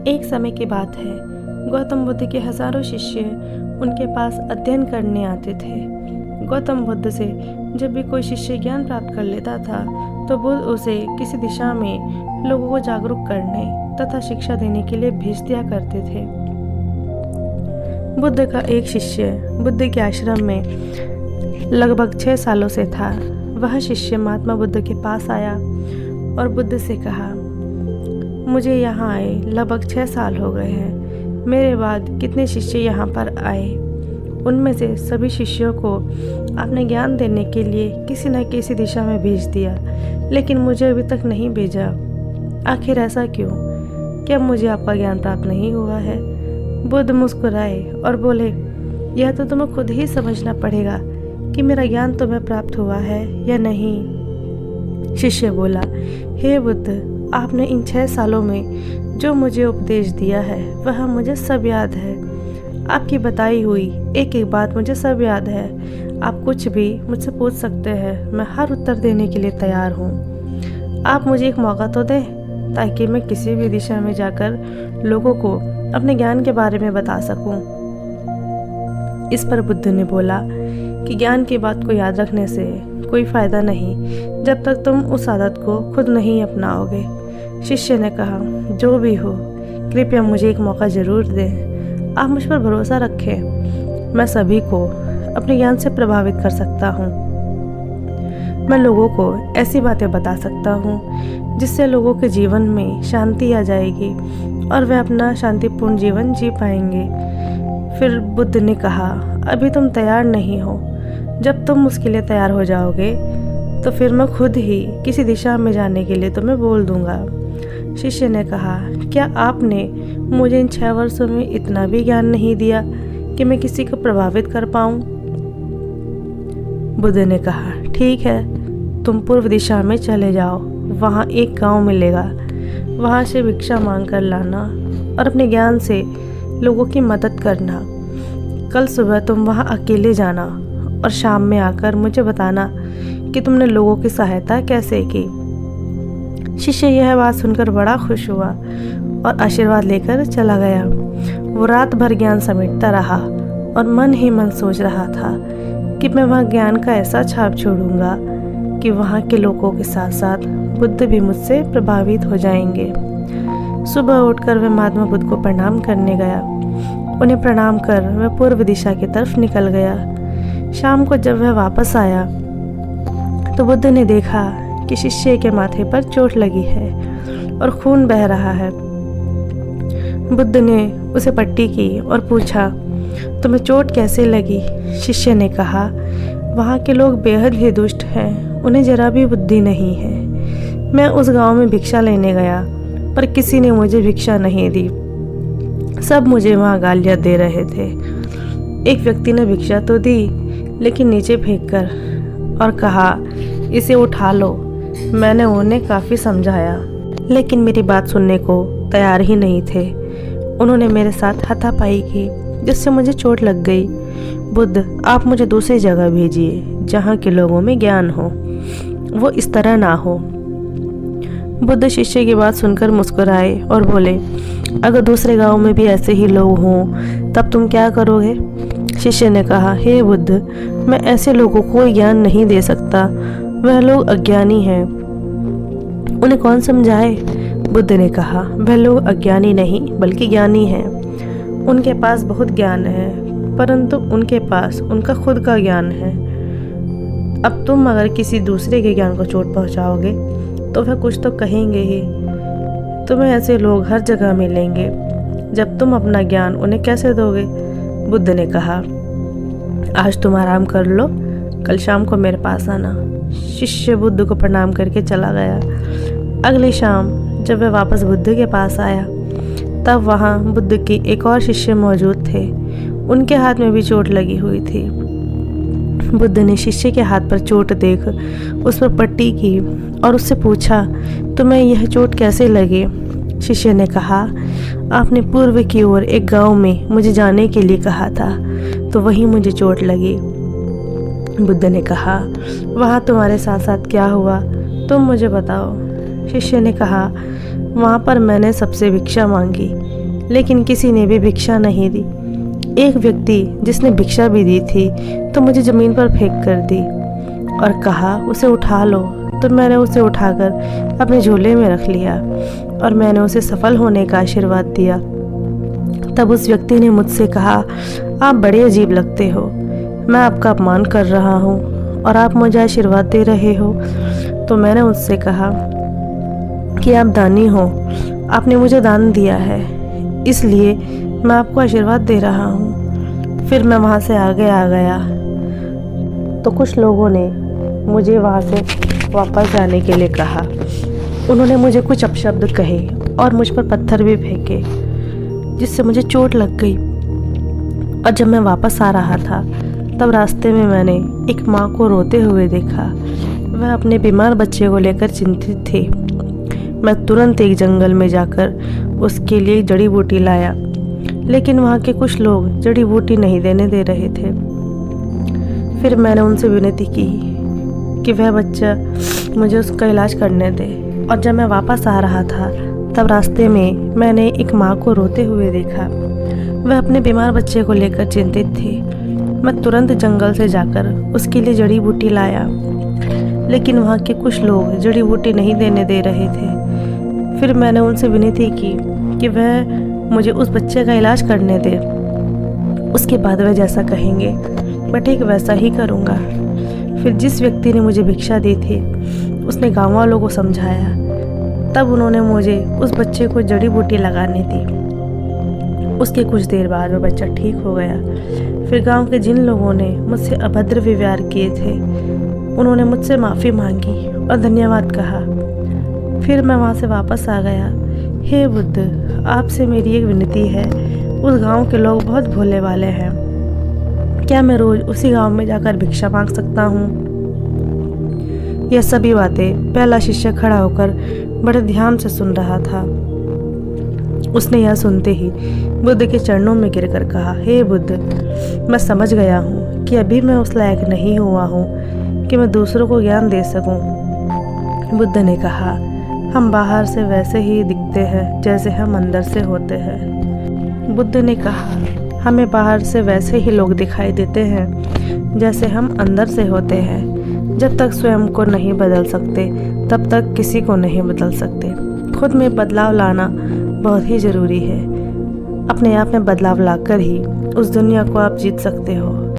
एक समय की बात है, गौतम बुद्ध के हजारों शिष्य उनके पास अध्ययन करने आते थे। गौतम बुद्ध से जब भी कोई शिष्य ज्ञान प्राप्त कर लेता था तो बुद्ध उसे किसी दिशा में लोगों को जागरूक करने तथा शिक्षा देने के लिए भेज दिया करते थे। बुद्ध का एक शिष्य बुद्ध के आश्रम में लगभग 6 सालों से था। वह शिष्य महात्मा बुद्ध के पास आया और बुद्ध से कहा, मुझे यहाँ आए लगभग 6 साल हो गए हैं। मेरे बाद कितने शिष्य यहाँ पर आए, उनमें से सभी शिष्यों को आपने ज्ञान देने के लिए किसी न किसी दिशा में भेज दिया, लेकिन मुझे अभी तक नहीं भेजा। आखिर ऐसा क्यों? क्या मुझे आपका ज्ञान प्राप्त नहीं हुआ है? बुद्ध मुस्कुराए और बोले, यह तो तुम्हें खुद ही समझना पड़ेगा कि मेरा ज्ञान तुम्हें प्राप्त हुआ है या नहीं। शिष्य बोला, हे बुद्ध, आपने इन 6 सालों में जो मुझे उपदेश दिया है वह मुझे सब याद है। आपकी बताई हुई एक एक बात मुझे सब याद है। आप कुछ भी मुझसे पूछ सकते हैं, मैं हर उत्तर देने के लिए तैयार हूँ। आप मुझे एक मौका तो दें ताकि मैं किसी भी दिशा में जाकर लोगों को अपने ज्ञान के बारे में बता सकूं। इस पर बुद्ध ने बोला कि ज्ञान की बात को याद रखने से कोई फायदा नहीं जब तक तुम उस आदत को खुद नहीं अपनाओगे। शिष्य ने कहा, जो भी हो, कृपया मुझे एक मौका जरूर दें। आप मुझ पर भरोसा रखें, मैं सभी को अपने ज्ञान से प्रभावित कर सकता हूँ। मैं लोगों को ऐसी बातें बता सकता हूँ जिससे लोगों के जीवन में शांति आ जाएगी और वे अपना शांतिपूर्ण जीवन जी पाएंगे। फिर बुद्ध ने कहा, अभी तुम तैयार नहीं हो। जब तुम उसके लिए तैयार हो जाओगे तो फिर मैं खुद ही किसी दिशा में जाने के लिए तुम्हें बोल दूंगा। शिष्य ने कहा, क्या आपने मुझे इन 6 वर्षों में इतना भी ज्ञान नहीं दिया कि मैं किसी को प्रभावित कर पाऊं? बुद्ध ने कहा, ठीक है, तुम पूर्व दिशा में चले जाओ। वहाँ एक गांव मिलेगा, वहाँ से भिक्षा मांग कर लाना और अपने ज्ञान से लोगों की मदद करना। कल सुबह तुम वहाँ अकेले जाना और शाम में आकर मुझे बताना कि तुमने लोगों की सहायता कैसे की। शिष्य यह बात सुनकर बड़ा खुश हुआ और आशीर्वाद लेकर चला गया। वो रात भर ज्ञान समेटता रहा और मन ही मन सोच रहा था कि मैं वहाँ ज्ञान का ऐसा छाप छोड़ूंगा कि वहाँ के लोगों के साथ साथ बुद्ध भी मुझसे प्रभावित हो जाएंगे। सुबह उठकर वह महात्मा बुद्ध को प्रणाम करने गया। उन्हें प्रणाम कर वह पूर्व दिशा की तरफ निकल गया। शाम को जब वह वापस आया तो बुद्ध ने देखा कि शिष्य के माथे पर चोट लगी है और खून बह रहा है। बुद्ध ने उसे पट्टी की और पूछा, तुम्हें चोट कैसे लगी? शिष्य ने कहा, वहाँ के लोग बेहद ही दुष्ट हैं, उन्हें जरा भी बुद्धि नहीं है। मैं उस गांव में भिक्षा लेने गया पर किसी ने मुझे भिक्षा नहीं दी। सब मुझे वहाँ गालियाँ दे रहे थे। एक व्यक्ति ने भिक्षा तो दी लेकिन नीचे फेंककर और कहा, इसे उठा लो। मैंने उन्हें काफ़ी समझाया लेकिन मेरी बात सुनने को तैयार ही नहीं थे। उन्होंने मेरे साथ हाथापाई की जिससे मुझे चोट लग गई। बुद्ध, आप मुझे दूसरी जगह भेजिए जहाँ के लोगों में ज्ञान हो, वो इस तरह ना हो। बुद्ध शिष्य की बात सुनकर मुस्कुराए और बोले, अगर दूसरे गांव में भी ऐसे ही लोग हों तब तुम क्या करोगे? शिष्य ने कहा, हे बुद्ध, मैं ऐसे लोगों को कोई ज्ञान नहीं दे सकता। वह लोग अज्ञानी हैं, उन्हें कौन समझाए? बुद्ध ने कहा, वह लोग अज्ञानी नहीं बल्कि ज्ञानी हैं। उनके पास बहुत ज्ञान है परंतु उनके पास उनका खुद का ज्ञान है। अब तुम अगर किसी दूसरे के ज्ञान को चोट पहुंचाओगे तो वह कुछ तो कहेंगे ही। तुम्हें ऐसे लोग हर जगह मिलेंगे, जब तुम अपना ज्ञान उन्हें कैसे दोगे? बुद्ध ने कहा, आज तुम आराम कर लो, कल शाम को मेरे पास आना। शिष्य बुद्ध को प्रणाम करके चला गया। अगली शाम जब वह वापस बुद्ध के पास आया तब वहाँ बुद्ध की एक और शिष्य मौजूद थे। उनके हाथ में भी चोट लगी हुई थी। बुद्ध ने शिष्य के हाथ पर चोट देख उस पर पट्टी की और उससे पूछा, तुम्हें यह चोट कैसे लगी? शिष्य ने कहा, आपने पूर्व की ओर एक गांव में मुझे जाने के लिए कहा था तो वहीं मुझे चोट लगी। बुद्ध ने कहा, वहाँ तुम्हारे साथ साथ क्या हुआ, तुम मुझे बताओ। शिष्य ने कहा, वहाँ पर मैंने सबसे भिक्षा मांगी, लेकिन किसी ने भी भिक्षा नहीं दी। एक व्यक्ति जिसने भिक्षा भी दी थी तो मुझे ज़मीन पर फेंक कर दी और कहा उसे उठा लो। तो मैंने उसे उठाकर अपने झोले में रख लिया और मैंने उसे सफल होने का आशीर्वाद दिया। तब उस व्यक्ति ने मुझसे कहा, आप बड़े अजीब लगते हो, मैं आपका अपमान कर रहा हूँ और आप मुझे आशीर्वाद दे रहे हो। तो मैंने उससे कहा कि आप दानी हो, आपने मुझे दान दिया है, इसलिए मैं आपको आशीर्वाद दे रहा हूँ। फिर मैं वहाँ से आगे आ गया तो कुछ लोगों ने मुझे वहाँ से वापस जाने के लिए कहा। उन्होंने मुझे कुछ अपशब्द कहे और मुझ पर पत्थर भी फेंके, जिससे मुझे चोट लग गई। और जब मैं वापस आ रहा था तब रास्ते में मैंने एक माँ को रोते हुए देखा। वह अपने बीमार बच्चे को लेकर चिंतित थी। मैं तुरंत एक जंगल में जाकर उसके लिए जड़ी बूटी लाया, लेकिन वहाँ के कुछ लोग जड़ी बूटी नहीं देने दे रहे थे। फिर मैंने उनसे विनती की कि वह बच्चा मुझे उसका इलाज करने दे। और जब मैं वापस आ रहा था तब रास्ते में मैंने एक माँ को रोते हुए देखा। वह अपने बीमार बच्चे को लेकर चिंतित थी। मैं तुरंत जंगल से जाकर उसके लिए जड़ी बूटी लाया, लेकिन वहाँ के कुछ लोग जड़ी बूटी नहीं देने दे रहे थे। फिर मैंने उनसे विनती की कि वह मुझे उस बच्चे का इलाज करने दे। उसके बाद वह जैसा कहेंगे मैं ठीक वैसा ही करूँगा। फिर जिस व्यक्ति ने मुझे भिक्षा दी थी उसने गाँव वालों को समझाया। तब उन्होंने मुझे उस बच्चे को जड़ी बूटी लगाने दी। उसके कुछ देर बाद वह बच्चा ठीक हो गया। फिर गांव के जिन लोगों ने मुझसे अभद्र व्यवहार किए थे उन्होंने मुझसे माफ़ी मांगी और धन्यवाद कहा। फिर मैं वहाँ से वापस आ गया। हे बुद्ध, आपसे मेरी एक विनती है। उस गांव के लोग बहुत भोले वाले हैं, क्या मैं रोज़ उसी गांव में जाकर भिक्षा मांग सकता हूँ? यह सभी बातें पहला शिष्य खड़ा होकर बड़े ध्यान से सुन रहा था। उसने यह सुनते ही बुद्ध के चरणों में गिरकर कहा, हे बुद्ध, मैं समझ गया हूँ कि अभी मैं उस लायक नहीं हुआ हूँ कि मैं दूसरों को ज्ञान दे सकूँ। बुद्ध ने कहा, हम बाहर से वैसे ही दिखते हैं जैसे हम अंदर से होते हैं। बुद्ध ने कहा, हमें बाहर से वैसे ही लोग दिखाई देते हैं जैसे हम अंदर से होते हैं। जब तक स्वयं को नहीं बदल सकते तब तक किसी को नहीं बदल सकते। खुद में बदलाव लाना बहुत ही ज़रूरी है। अपने आप में बदलाव लाकर ही उस दुनिया को आप जीत सकते हो।